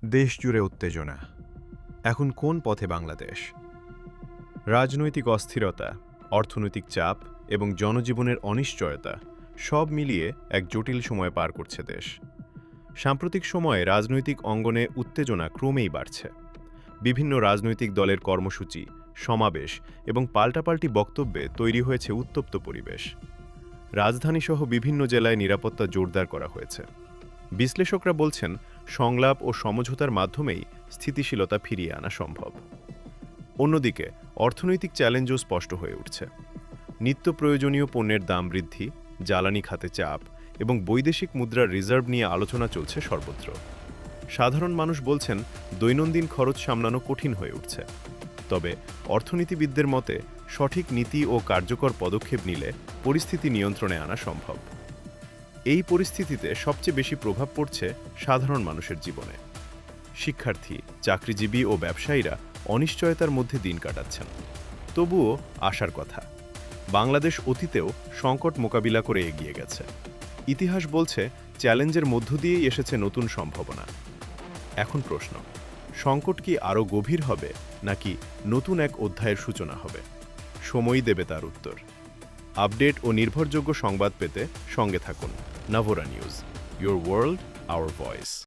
দেশজুড়ে উত্তেজনা। এখন কোন পথে বাংলাদেশ? রাজনৈতিক অস্থিরতা, অর্থনৈতিক চাপ এবং জনজীবনের অনিশ্চয়তা সব মিলিয়ে এক জটিল সময় পার করছে দেশ। সাম্প্রতিক সময়ে রাজনৈতিক অঙ্গনে উত্তেজনা ক্রমেই বাড়ছে। বিভিন্ন রাজনৈতিক দলের কর্মসূচি, সমাবেশ এবং পাল্টাপাল্টি বক্তব্যে তৈরি হয়েছে উত্তপ্ত পরিবেশ। রাজধানীসহ বিভিন্ন জেলায় নিরাপত্তা জোরদার করা হয়েছে। বিশ্লেষকরা বলছেন, সংলাপ ও সমঝোতার মাধ্যমেই স্থিতিশীলতা ফিরিয়ে আনা সম্ভব। অন্যদিকে অর্থনৈতিক চ্যালেঞ্জও স্পষ্ট হয়ে উঠছে। নিত্য প্রয়োজনীয় পণ্যের দাম বৃদ্ধি, জ্বালানি খাতে চাপ এবং বৈদেশিক মুদ্রার রিজার্ভ নিয়ে আলোচনা চলছে সর্বত্র। সাধারণ মানুষ বলছেন, দৈনন্দিন খরচ সামলানো কঠিন হয়ে উঠছে। তবে অর্থনীতিবিদদের মতে, সঠিক নীতি ও কার্যকর পদক্ষেপ নিলে পরিস্থিতি নিয়ন্ত্রণে আনা সম্ভব। এই পরিস্থিতিতে সবচেয়ে বেশি প্রভাব পড়ছে সাধারণ মানুষের জীবনে। শিক্ষার্থী, চাকরিজীবী ও ব্যবসায়ীরা অনিশ্চয়তার মধ্যে দিন কাটাচ্ছেন। তবুও আশার কথা, বাংলাদেশ অতীতেও সংকট মোকাবিলা করে এগিয়ে গেছে। ইতিহাস বলছে, চ্যালেঞ্জের মধ্য দিয়েই এসেছে নতুন সম্ভাবনা। এখন প্রশ্ন, সংকট কি আরও গভীর হবে নাকি নতুন এক অধ্যায়ের সূচনা হবে? সময়ই দেবে তার উত্তর। আপডেট ও নির্ভরযোগ্য সংবাদ পেতে সঙ্গে থাকুন Novora news. Your world, our voice.